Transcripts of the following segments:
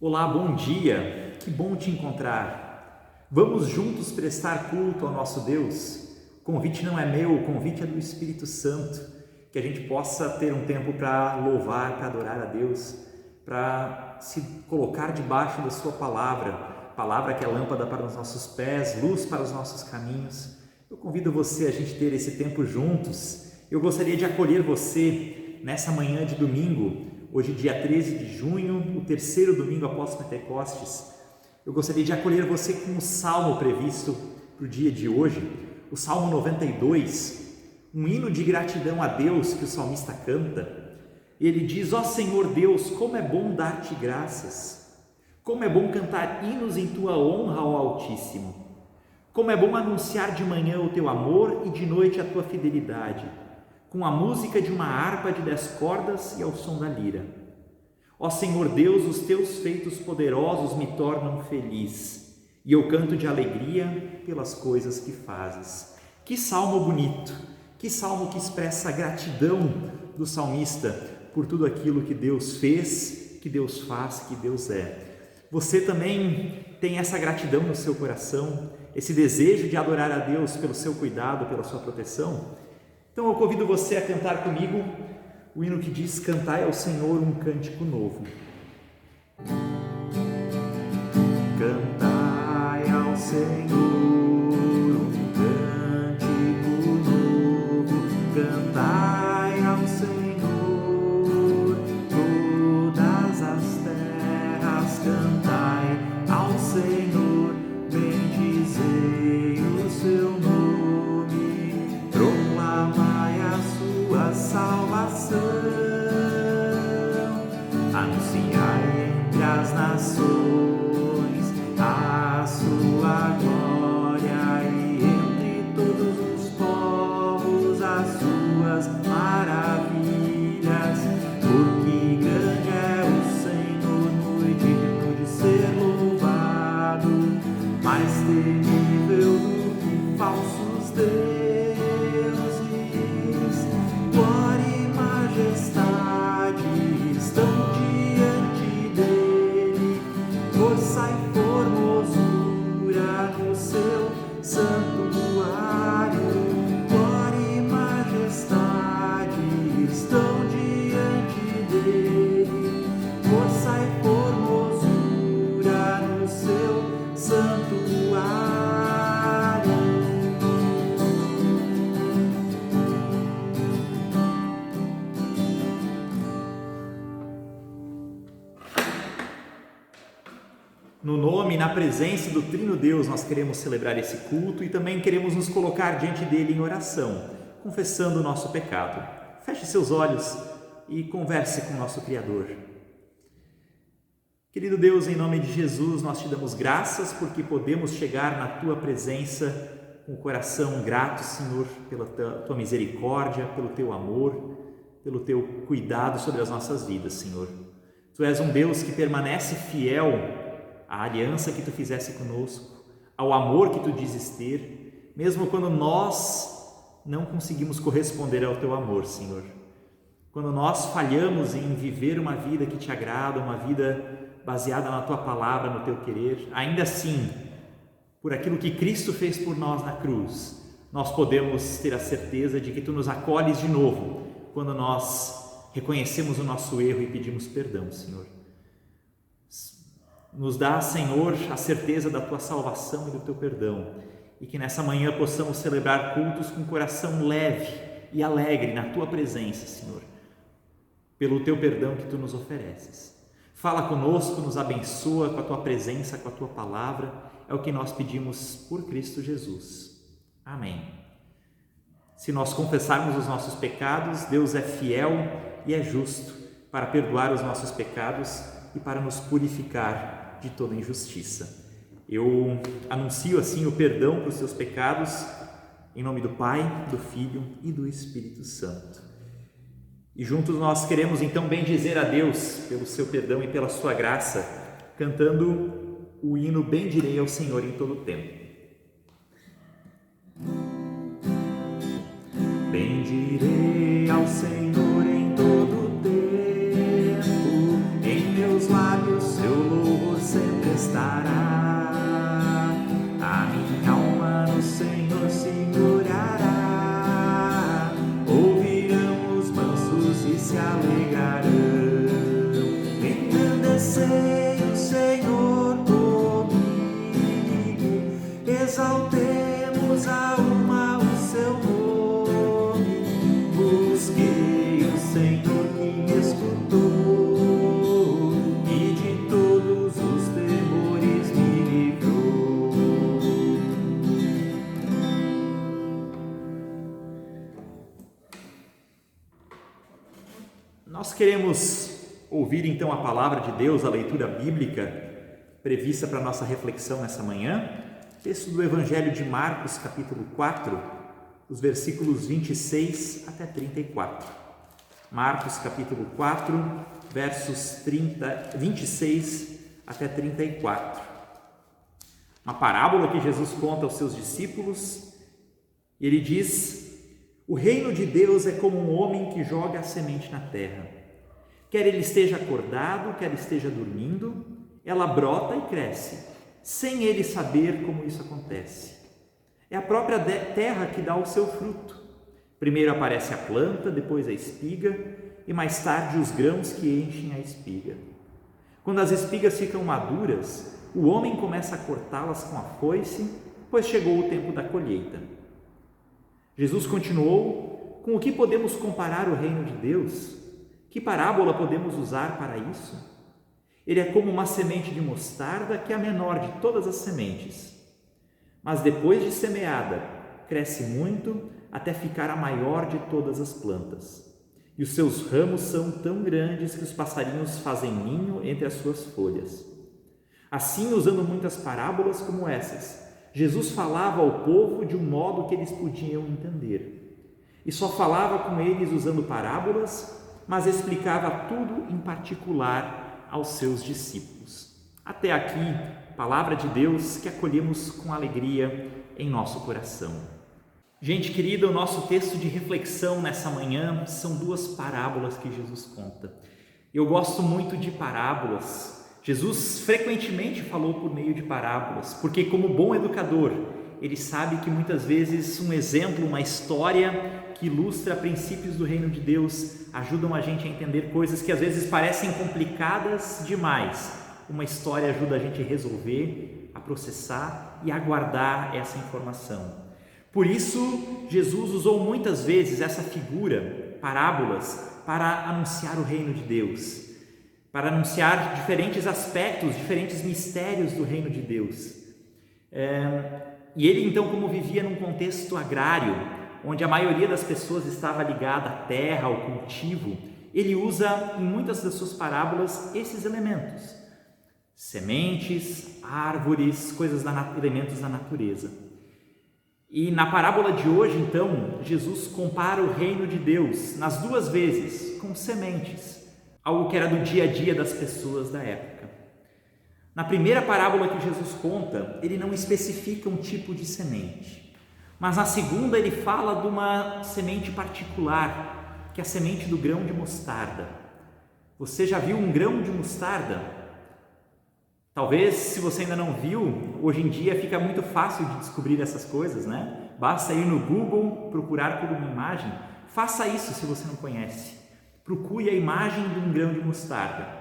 Olá, bom dia, que bom te encontrar. Vamos juntos prestar culto ao nosso Deus? O convite não é meu, o convite é do Espírito Santo, que a gente possa ter um tempo para louvar, para adorar a Deus, para se colocar debaixo da sua palavra que é lâmpada para os nossos pés, luz para os nossos caminhos. Eu convido você a gente ter esse tempo juntos. Eu gostaria de acolher você nessa manhã de domingo, hoje dia 13 de junho, o terceiro domingo após Pentecostes. Eu gostaria de acolher você com o salmo previsto para o dia de hoje, o Salmo 92, um hino de gratidão a Deus que o salmista canta. Ele diz: ó Senhor Deus, como é bom dar-te graças, como é bom cantar hinos em tua honra ao Altíssimo, como é bom anunciar de manhã o teu amor e de noite a tua fidelidade, com a música de uma harpa de 10 cordas e ao som da lira. Ó Senhor Deus, os teus feitos poderosos me tornam feliz, e eu canto de alegria pelas coisas que fazes. Que salmo bonito, que salmo que expressa a gratidão do salmista por tudo aquilo que Deus fez, que Deus faz, que Deus é. Você também tem essa gratidão no seu coração, esse desejo de adorar a Deus pelo seu cuidado, pela sua proteção? Então eu convido você a cantar comigo o hino que diz: cantai ao Senhor um cântico novo. Cantai ao Senhor um cântico novo, cantai ao Senhor todas as terras, cantai ao Senhor, bendizei o seu nome, proclamai a sua salvação, anunciai entre as nações a sua glória, e entre todos os povos as suas maravilhas, porque grande é o Senhor, muito digno de ser louvado, mais temível do que falsos deuses. Glória e majestade estão diante dele, força e formosura no seu santuário. Glória e majestade estão diante dele, força e formosura no seu santuário. No nome e na presença do Trino Deus, nós queremos celebrar esse culto e também queremos nos colocar diante dele em oração, confessando o nosso pecado. Feche seus olhos e converse com o nosso Criador. Querido Deus, em nome de Jesus, nós te damos graças porque podemos chegar na tua presença com o coração grato, Senhor, pela tua misericórdia, pelo teu amor, pelo teu cuidado sobre as nossas vidas, Senhor. Tu és um Deus que permanece fiel à aliança que tu fizeste conosco, ao amor que tu dizes ter, mesmo quando nós não conseguimos corresponder ao teu amor, Senhor. Quando nós falhamos em viver uma vida que te agrada, uma vida baseada na tua palavra, no teu querer, ainda assim, por aquilo que Cristo fez por nós na cruz, nós podemos ter a certeza de que tu nos acolhes de novo, quando nós reconhecemos o nosso erro e pedimos perdão, Senhor. Nos dá, Senhor, a certeza da tua salvação e do teu perdão, e que nessa manhã possamos celebrar cultos com coração leve e alegre na tua presença, Senhor, pelo teu perdão que tu nos ofereces. Fala conosco, nos abençoa com a tua presença, com a tua palavra, é o que nós pedimos por Cristo Jesus. Amém. Se nós confessarmos os nossos pecados, Deus é fiel e é justo para perdoar os nossos pecados e para nos purificar de toda injustiça. Eu anuncio assim o perdão para os seus pecados, em nome do Pai, do Filho e do Espírito Santo. E juntos nós queremos então bendizer a Deus pelo seu perdão e pela sua graça, cantando o hino Bendirei ao Senhor em todo o tempo. Bendirei ao Senhor em todo o tempo, em meus lábios eu louvo estará. A minha alma no Senhor segurará. Ouvirão os mansos e se alegrarão. Engrandecei o Senhor comigo, exaltemos a uma o seu nome. Busquei o Senhor que me escutou e de todos os temores me livrou. Nós queremos ouvir então a palavra de Deus, a leitura bíblica prevista para a nossa reflexão nessa manhã, texto do Evangelho de Marcos, capítulo 4, os versículos 26 até 34. Marcos, capítulo 4, versos 26 até 34. Uma parábola que Jesus conta aos seus discípulos, e ele diz: o reino de Deus é como um homem que joga a semente na terra. Quer ele esteja acordado, quer esteja dormindo, ela brota e cresce, sem ele saber como isso acontece. É a própria terra que dá o seu fruto. Primeiro aparece a planta, depois a espiga e mais tarde os grãos que enchem a espiga. Quando as espigas ficam maduras, o homem começa a cortá-las com a foice, pois chegou o tempo da colheita. Jesus continuou: com o que podemos comparar o reino de Deus? Que parábola podemos usar para isso? Ele é como uma semente de mostarda, que é a menor de todas as sementes. Mas depois de semeada, cresce muito até ficar a maior de todas as plantas. E os seus ramos são tão grandes que os passarinhos fazem ninho entre as suas folhas. Assim, usando muitas parábolas como essas, Jesus falava ao povo de um modo que eles podiam entender. E só falava com eles usando parábolas, mas explicava tudo em particular aos seus discípulos. Até aqui, palavra de Deus que acolhemos com alegria em nosso coração. Gente querida, o nosso texto de reflexão nessa manhã são duas parábolas que Jesus conta. Eu gosto muito de parábolas. Jesus frequentemente falou por meio de parábolas, porque como bom educador, ele sabe que muitas vezes um exemplo, uma história que ilustra princípios do reino de Deus ajudam a gente a entender coisas que às vezes parecem complicadas demais. Uma história ajuda a gente a resolver, a processar e a guardar essa informação. Por isso, Jesus usou muitas vezes essa figura, parábolas, para anunciar o reino de Deus, para anunciar diferentes aspectos, diferentes mistérios do reino de Deus. E ele então, como vivia num contexto agrário, onde a maioria das pessoas estava ligada à terra, ao cultivo, ele usa em muitas das suas parábolas esses elementos: sementes, árvores, elementos da natureza. E na parábola de hoje, então, Jesus compara o reino de Deus nas duas vezes com sementes, algo que era do dia a dia das pessoas da época. Na primeira parábola que Jesus conta, ele não especifica um tipo de semente. Mas na segunda ele fala de uma semente particular, que é a semente do grão de mostarda. Você já viu um grão de mostarda? Talvez, se você ainda não viu, hoje em dia fica muito fácil de descobrir essas coisas, né? Basta ir no Google, procurar por uma imagem. Faça isso se você não conhece. Procure a imagem de um grão de mostarda.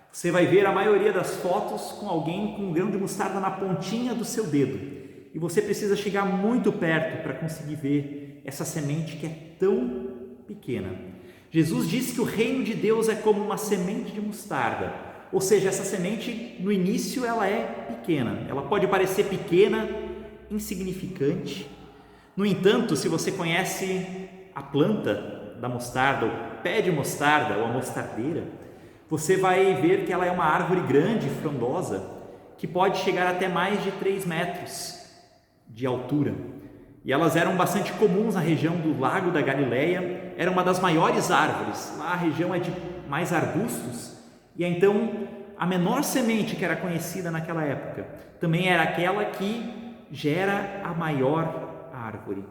Você vai ver a maioria das fotos com alguém com um grão de mostarda na pontinha do seu dedo. E você precisa chegar muito perto para conseguir ver essa semente que é tão pequena. Jesus disse que o reino de Deus é como uma semente de mostarda, ou seja, essa semente no início ela é pequena, ela pode parecer pequena, insignificante. No entanto, se você conhece a planta da mostarda, o pé de mostarda ou a mostardeira, você vai ver que ela é uma árvore grande, frondosa, que pode chegar até mais de 3 metros de altura, e elas eram bastante comuns na região do Lago da Galileia, era uma das maiores árvores. Lá a região é de mais arbustos, e então a menor semente que era conhecida naquela época também era aquela que gera a maior árvore.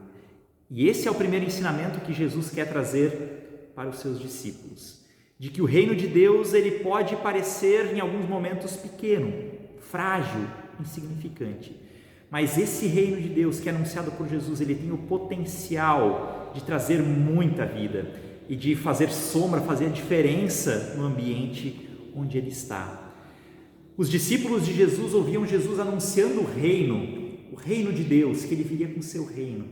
E esse é o primeiro ensinamento que Jesus quer trazer para os seus discípulos, de que o reino de Deus ele pode parecer em alguns momentos pequeno, frágil, insignificante. Mas esse reino de Deus que é anunciado por Jesus, ele tem o potencial de trazer muita vida e de fazer sombra, fazer a diferença no ambiente onde ele está. Os discípulos de Jesus ouviam Jesus anunciando o reino de Deus, que ele viria com o seu reino.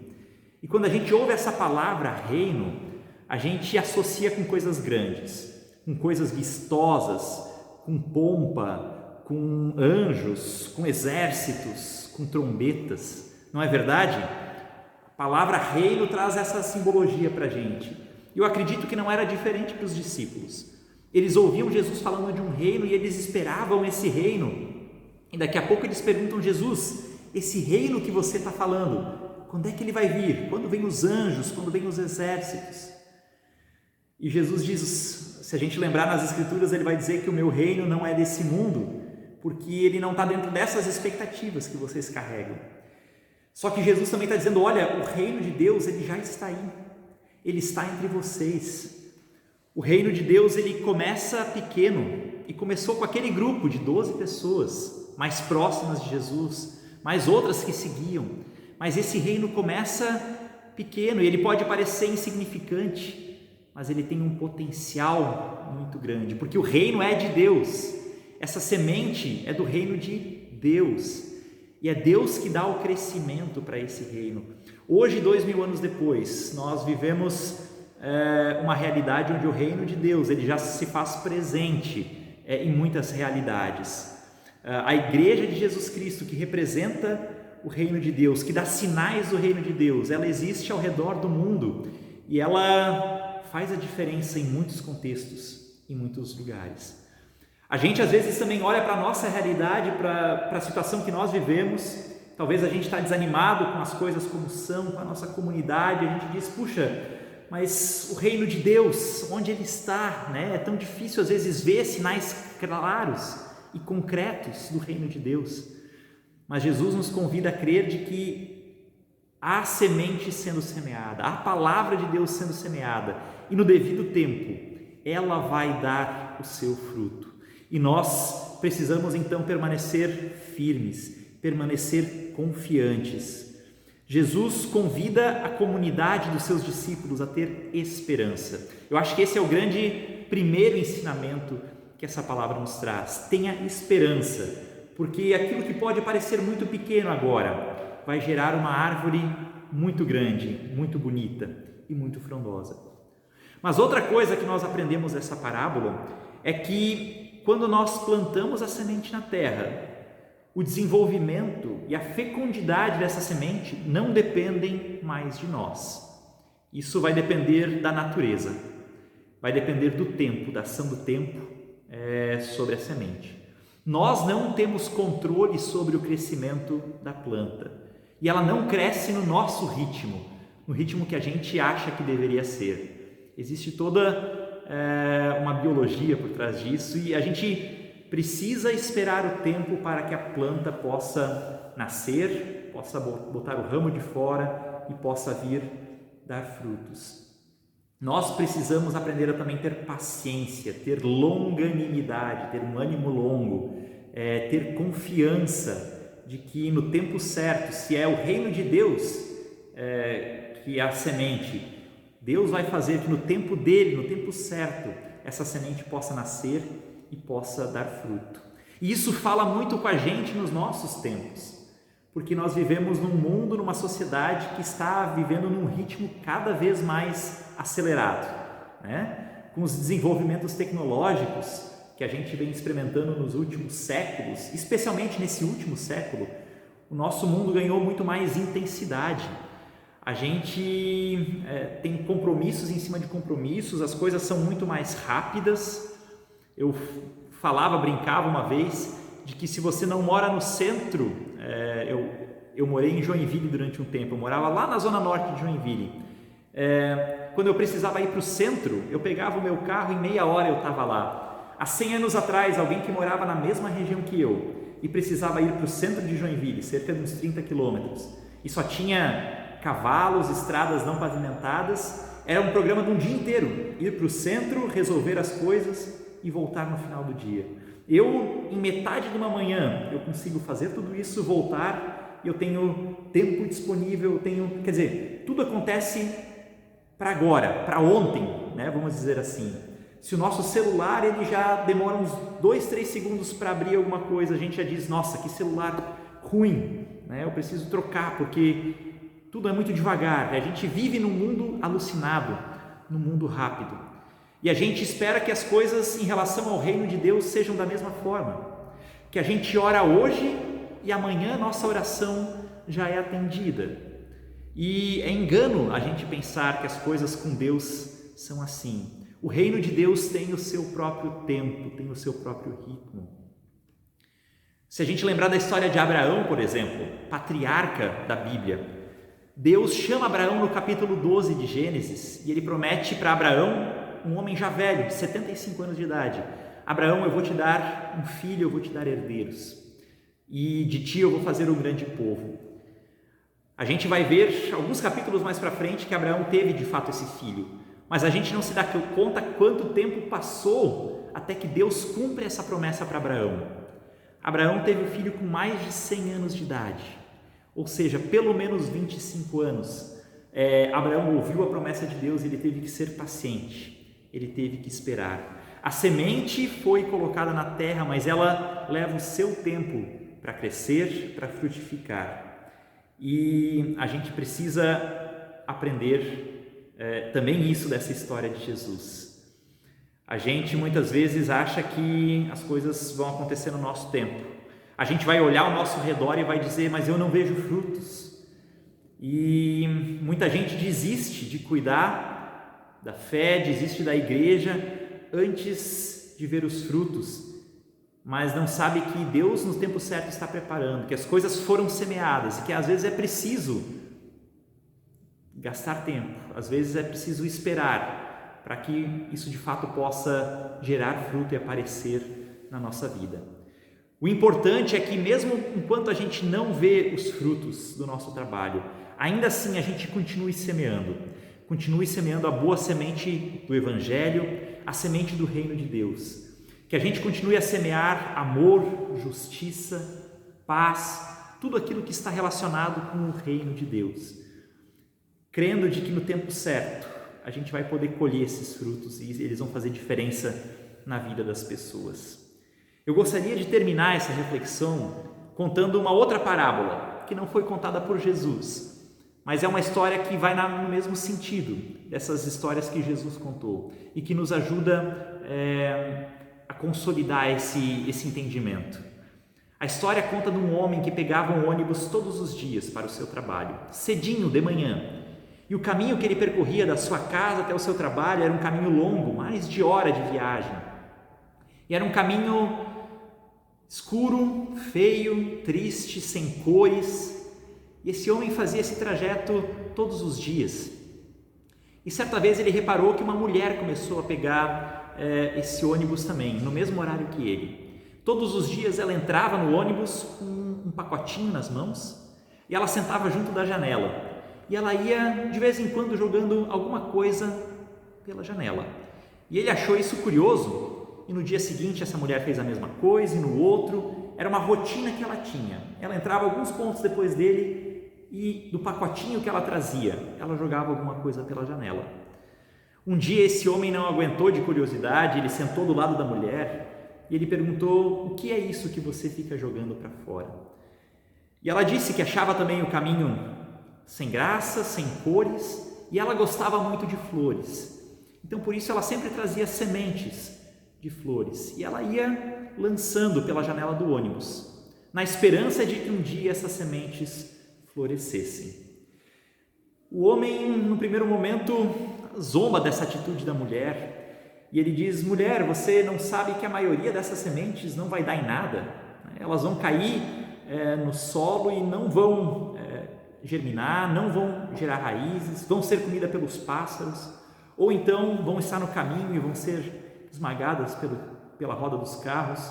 E quando a gente ouve essa palavra reino, a gente associa com coisas grandes, com coisas vistosas, com pompa, com anjos, com exércitos, com trombetas. Não é verdade? A palavra reino traz essa simbologia para a gente. Eu acredito que não era diferente para os discípulos. Eles ouviam Jesus falando de um reino e eles esperavam esse reino. E daqui a pouco eles perguntam: Jesus, esse reino que você está falando, quando é que ele vai vir? Quando vem os anjos? Quando vem os exércitos? E Jesus diz, se a gente lembrar nas Escrituras, ele vai dizer que o meu reino não é desse mundo, porque ele não está dentro dessas expectativas que vocês carregam. Só que Jesus também está dizendo: olha, o reino de Deus, ele já está aí, ele está entre vocês. O reino de Deus, ele começa pequeno, e começou com aquele grupo de 12 pessoas mais próximas de Jesus, mais outras que seguiam, mas esse reino começa pequeno, e ele pode parecer insignificante, mas ele tem um potencial muito grande, porque o reino é de Deus, essa semente é do reino de Deus, e é Deus que dá o crescimento para esse reino. Hoje, 2000 anos depois, nós vivemos uma realidade onde o reino de Deus ele já se faz presente em muitas realidades. A igreja de Jesus Cristo, que representa o reino de Deus, que dá sinais do reino de Deus, ela existe ao redor do mundo e ela faz a diferença em muitos contextos, em muitos lugares. A gente às vezes também olha para a nossa realidade, para a situação que nós vivemos, talvez a gente está desanimado com as coisas como são, com a nossa comunidade, a gente diz: puxa, mas o reino de Deus, onde ele está, né? É tão difícil às vezes ver sinais claros e concretos do reino de Deus. Mas Jesus nos convida a crer de que há semente sendo semeada, há a palavra de Deus sendo semeada, e no devido tempo ela vai dar o seu fruto. E nós precisamos então permanecer firmes, permanecer confiantes. Jesus convida a comunidade dos seus discípulos a ter esperança. Eu acho que esse é o grande primeiro ensinamento que essa palavra nos traz. Tenha esperança, porque aquilo que pode parecer muito pequeno agora vai gerar uma árvore muito grande, muito bonita e muito frondosa. Mas outra coisa que nós aprendemos dessa parábola é que quando nós plantamos a semente na terra, o desenvolvimento e a fecundidade dessa semente não dependem mais de nós. Isso vai depender da natureza, vai depender do tempo, da ação do tempo sobre a semente. Nós não temos controle sobre o crescimento da planta e ela não cresce no nosso ritmo, no ritmo que a gente acha que deveria ser. Existe toda uma biologia por trás disso e a gente precisa esperar o tempo para que a planta possa nascer, possa botar o ramo de fora e possa vir dar frutos. Nós precisamos aprender a também ter paciência, ter longanimidade, ter um ânimo longo, ter confiança de que no tempo certo, se é o reino de Deus que é a semente, Deus vai fazer que no tempo dele, no tempo certo, essa semente possa nascer e possa dar fruto. E isso fala muito com a gente nos nossos tempos, porque nós vivemos num mundo, numa sociedade que está vivendo num ritmo cada vez mais acelerado, né? Com os desenvolvimentos tecnológicos que a gente vem experimentando nos últimos séculos, especialmente nesse último século, o nosso mundo ganhou muito mais intensidade. A gente tem compromissos em cima de compromissos, as coisas são muito mais rápidas. Eu brincava uma vez de que se você não mora no centro, eu morei em Joinville durante um tempo, eu morava lá na zona norte de Joinville. Quando eu precisava ir para o centro, eu pegava o meu carro, em meia hora eu estava lá. Há 100 anos atrás, alguém que morava na mesma região que eu e precisava ir para o centro de Joinville, cerca de uns 30 quilômetros, e só tinha cavalos, estradas não pavimentadas, era um programa de um dia inteiro, ir para o centro, resolver as coisas e voltar no final do dia. Eu, em metade de uma manhã, eu consigo fazer tudo isso, voltar, eu tenho tempo disponível, quer dizer, tudo acontece para agora, para ontem, né? Vamos dizer assim. Se o nosso celular ele já demora uns 2, 3 segundos para abrir alguma coisa, a gente já diz, nossa, que celular ruim, né? Eu preciso trocar porque tudo é muito devagar. A gente vive num mundo alucinado, num mundo rápido. E a gente espera que as coisas em relação ao reino de Deus sejam da mesma forma. Que a gente ora hoje e amanhã nossa oração já é atendida. E é engano a gente pensar que as coisas com Deus são assim. O reino de Deus tem o seu próprio tempo, tem o seu próprio ritmo. Se a gente lembrar da história de Abraão, por exemplo, patriarca da Bíblia, Deus chama Abraão no capítulo 12 de Gênesis e ele promete para Abraão, um homem já velho, de 75 anos de idade: Abraão, eu vou te dar um filho, eu vou te dar herdeiros e de ti eu vou fazer um grande povo. A gente vai ver alguns capítulos mais para frente que Abraão teve de fato esse filho, mas a gente não se dá conta quanto tempo passou até que Deus cumpre essa promessa para Abraão. Abraão teve o filho com mais de 100 anos de idade, ou seja, pelo menos 25 anos. Abraão ouviu a promessa de Deus, ele teve que ser paciente, ele teve que esperar. A semente foi colocada na terra, mas ela leva o seu tempo para crescer, para frutificar. E a gente precisa aprender também isso dessa história de Jesus. A gente muitas vezes acha que as coisas vão acontecer no nosso tempo. A gente vai olhar ao nosso redor e vai dizer, mas eu não vejo frutos. E muita gente desiste de cuidar da fé, desiste da igreja antes de ver os frutos, mas não sabe que Deus no tempo certo está preparando, que as coisas foram semeadas e que às vezes é preciso gastar tempo, às vezes é preciso esperar para que isso de fato possa gerar fruto e aparecer na nossa vida. O importante é que mesmo enquanto a gente não vê os frutos do nosso trabalho, ainda assim a gente continue semeando a boa semente do Evangelho, a semente do reino de Deus. Que a gente continue a semear amor, justiça, paz, tudo aquilo que está relacionado com o reino de Deus, crendo de que no tempo certo a gente vai poder colher esses frutos e eles vão fazer diferença na vida das pessoas. Eu gostaria de terminar essa reflexão contando uma outra parábola que não foi contada por Jesus, mas é uma história que vai no mesmo sentido dessas histórias que Jesus contou e que nos ajuda a consolidar esse entendimento. A história conta de um homem que pegava um ônibus todos os dias para o seu trabalho, cedinho de manhã, e o caminho que ele percorria da sua casa até o seu trabalho era um caminho longo, mais de hora de viagem, e era um caminho escuro, feio, triste, sem cores, e esse homem fazia esse trajeto todos os dias. E certa vez ele reparou que uma mulher começou a pegar esse ônibus também, no mesmo horário que ele. Todos os dias ela entrava no ônibus com um pacotinho nas mãos e ela sentava junto da janela. E ela ia de vez em quando jogando alguma coisa pela janela. E ele achou isso curioso e no dia seguinte essa mulher fez a mesma coisa e no outro. Era uma rotina que ela tinha. Ela entrava alguns pontos depois dele e do pacotinho que ela trazia, ela jogava alguma coisa pela janela. Um dia esse homem não aguentou de curiosidade, ele sentou do lado da mulher e ele perguntou: o que é isso que você fica jogando para fora? E ela disse que achava também o caminho sem graça, sem cores, e ela gostava muito de flores. Então por isso ela sempre trazia sementes de flores e ela ia lançando pela janela do ônibus, na esperança de que um dia essas sementes florescessem. O homem, no primeiro momento, zomba dessa atitude da mulher e ele diz: mulher, você não sabe que a maioria dessas sementes não vai dar em nada? Elas vão cair no solo e não vão germinar, não vão gerar raízes, vão ser comida pelos pássaros, ou então vão estar no caminho e vão ser esmagadas pela roda dos carros.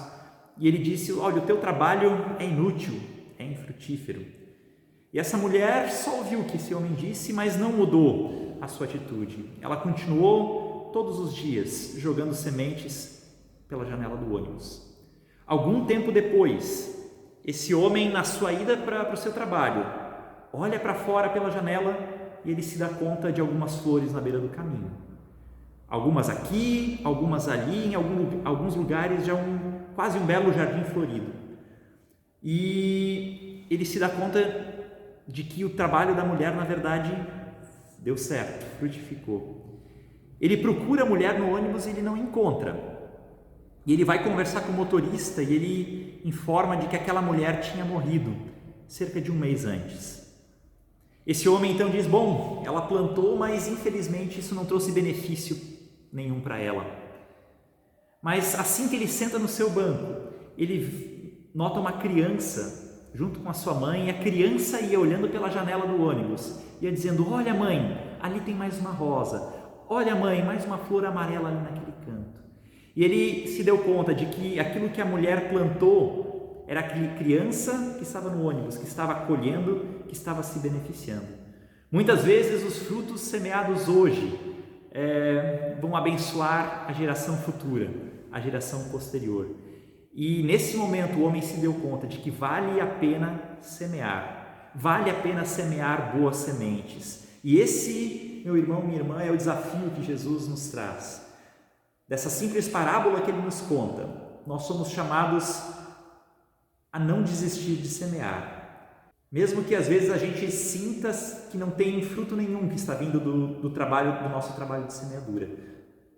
E ele disse: olha, o teu trabalho é inútil, é infrutífero. E essa mulher só ouviu o que esse homem disse, mas não mudou a sua atitude. Ela continuou todos os dias jogando sementes pela janela do ônibus. Algum tempo depois, esse homem, na sua ida para o seu trabalho, olha para fora pela janela e ele se dá conta de algumas flores na beira do caminho. Algumas aqui, algumas ali, em alguns lugares já quase um belo jardim florido. E ele se dá conta de que o trabalho da mulher, na verdade, deu certo, frutificou. Ele procura a mulher no ônibus e ele não encontra. E ele vai conversar com o motorista e ele informa de que aquela mulher tinha morrido cerca de um mês antes. Esse homem então diz: bom, ela plantou, mas infelizmente isso não trouxe benefício nenhum para ela. Mas assim que ele senta no seu banco, ele nota uma criança junto com a sua mãe, e a criança ia olhando pela janela do ônibus, ia dizendo: olha mãe, ali tem mais uma rosa, olha mãe, mais uma flor amarela ali naquele canto. E ele se deu conta de que aquilo que a mulher plantou era aquela criança que estava no ônibus, que estava colhendo, que estava se beneficiando. Muitas vezes os frutos semeados hoje vão abençoar a geração futura, a geração posterior. E nesse momento o homem se deu conta de que vale a pena semear boas sementes. E esse, meu irmão, minha irmã, é o desafio que Jesus nos traz. Dessa simples parábola que ele nos conta, nós somos chamados a não desistir de semear. Mesmo que às vezes a gente sinta que não tem fruto nenhum que está vindo do nosso trabalho de semeadura.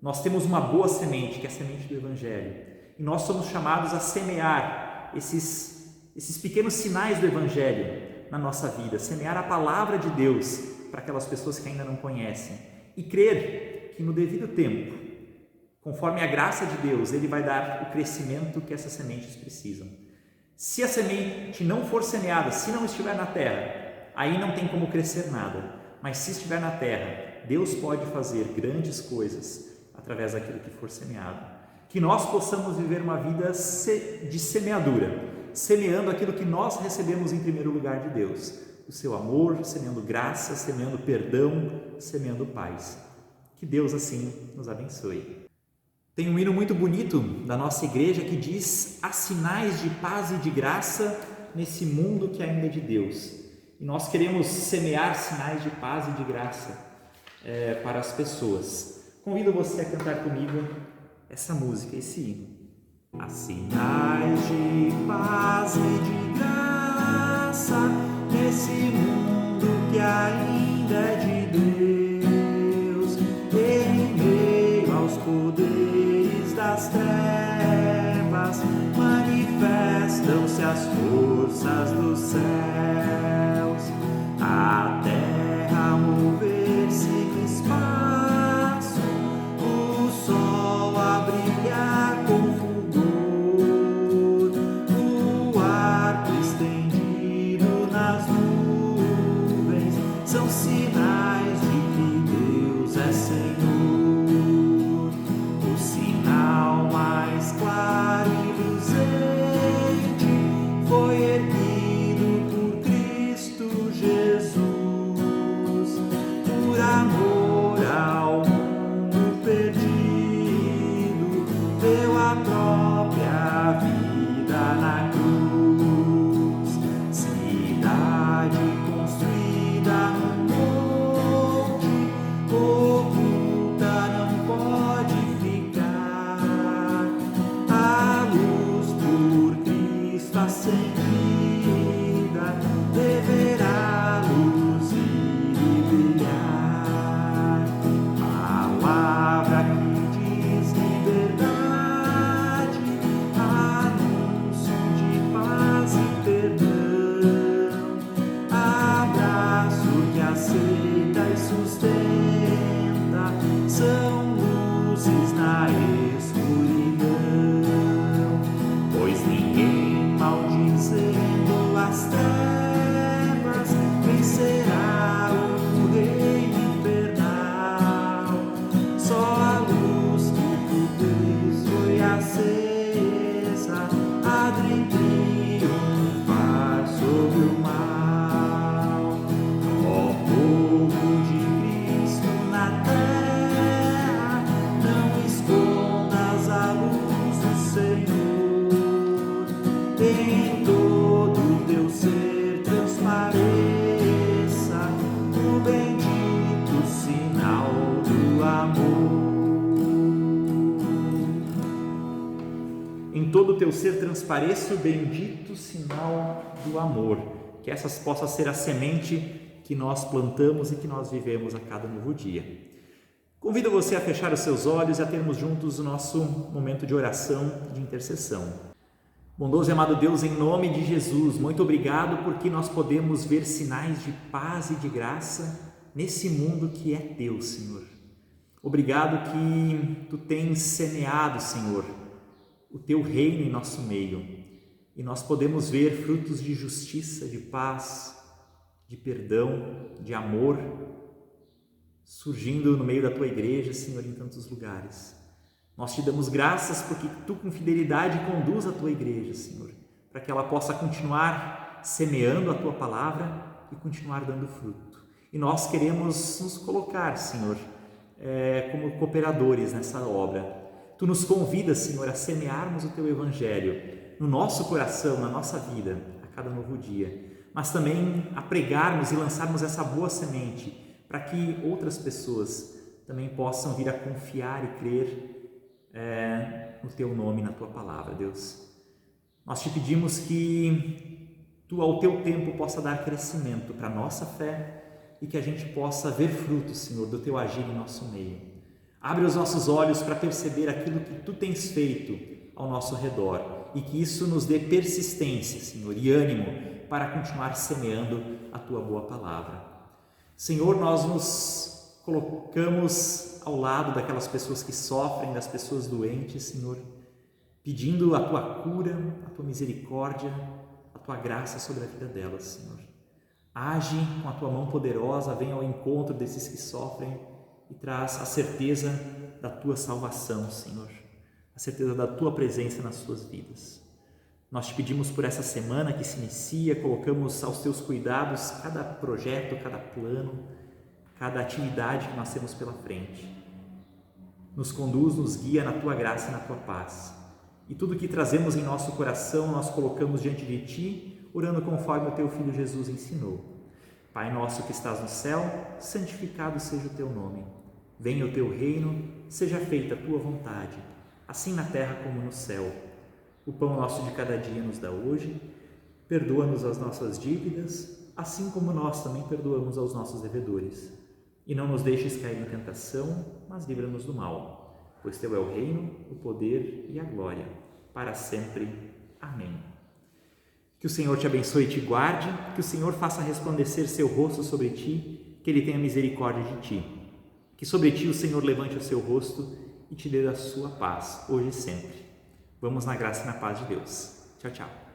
Nós temos uma boa semente, que é a semente do Evangelho. E nós somos chamados a semear esses pequenos sinais do Evangelho na nossa vida, semear a palavra de Deus para aquelas pessoas que ainda não conhecem e crer que no devido tempo, conforme a graça de Deus, Ele vai dar o crescimento que essas sementes precisam. Se a semente não for semeada, se não estiver na terra, aí não tem como crescer nada. Mas se estiver na terra, Deus pode fazer grandes coisas através daquilo que for semeado. Que nós possamos viver uma vida de semeadura, semeando aquilo que nós recebemos em primeiro lugar de Deus, o seu amor, semeando graça, semeando perdão, semeando paz. Que Deus assim nos abençoe. Tem um hino muito bonito da nossa igreja que diz: há sinais de paz e de graça nesse mundo que ainda é de Deus. E nós queremos semear sinais de paz e de graça para as pessoas. Convido você a cantar comigo essa música, esse hino. Há sinais de paz e de graça nesse mundo que ainda é de Deus, em meio aos poderes das trevas manifestam-se as forças dos céus, a terra mover-se no espaço, o sol a brilhar com fulgor, o arco estendido nas nuvens são sinais de que Deus é Senhor. O sinal mais claro e luzente foi erguido por Cristo Jesus. em todo o teu ser transpareça o bendito sinal do amor. Que essa possa ser a semente que nós plantamos e que nós vivemos a cada novo dia. Convido você a fechar os seus olhos e a termos juntos o nosso momento de oração, de intercessão. Bondoso e amado Deus, em nome de Jesus, muito obrigado porque nós podemos ver sinais de paz e de graça nesse mundo que é teu, Senhor. Obrigado que tu tens semeado, Senhor, o teu reino em nosso meio e nós podemos ver frutos de justiça, de paz, de perdão, de amor surgindo no meio da tua igreja, Senhor, em tantos lugares. Nós te damos graças porque tu com fidelidade conduz a tua igreja, Senhor, para que ela possa continuar semeando a tua palavra e continuar dando fruto. E nós queremos nos colocar, Senhor, como cooperadores nessa obra. Tu nos convidas, Senhor, a semearmos o teu evangelho no nosso coração, na nossa vida, a cada novo dia, mas também a pregarmos e lançarmos essa boa semente para que outras pessoas também possam vir a confiar e crer no teu nome, na tua palavra, Deus. Nós te pedimos que tu, ao teu tempo, possa dar crescimento para a nossa fé e que a gente possa ver frutos, Senhor, do teu agir em nosso meio. Abre os nossos olhos para perceber aquilo que tu tens feito ao nosso redor e que isso nos dê persistência, Senhor, e ânimo para continuar semeando a tua boa palavra. Senhor, nós nos colocamos ao lado daquelas pessoas que sofrem, das pessoas doentes, Senhor, pedindo a tua cura, a tua misericórdia, a tua graça sobre a vida delas, Senhor. Age com a tua mão poderosa, vem ao encontro desses que sofrem e traz a certeza da tua salvação, Senhor, a certeza da tua presença nas suas vidas. Nós te pedimos por essa semana que se inicia, colocamos aos teus cuidados cada projeto, cada plano, cada atividade que nós temos pela frente. Nos conduz, nos guia na tua graça e na tua paz. E tudo que trazemos em nosso coração, nós colocamos diante de ti, orando conforme o teu Filho Jesus ensinou. Pai nosso que estás no céu, santificado seja o teu nome. Venha o teu reino, seja feita a tua vontade, assim na terra como no céu. O pão nosso de cada dia nos dá hoje, perdoa-nos as nossas dívidas, assim como nós também perdoamos aos nossos devedores. E não nos deixes cair em tentação, mas livra-nos do mal, pois teu é o reino, o poder e a glória, para sempre. Amém. Que o Senhor te abençoe e te guarde, que o Senhor faça resplandecer seu rosto sobre ti, que ele tenha misericórdia de ti. Que sobre ti o Senhor levante o seu rosto e te dê a sua paz, hoje e sempre. Vamos na graça e na paz de Deus. Tchau, tchau.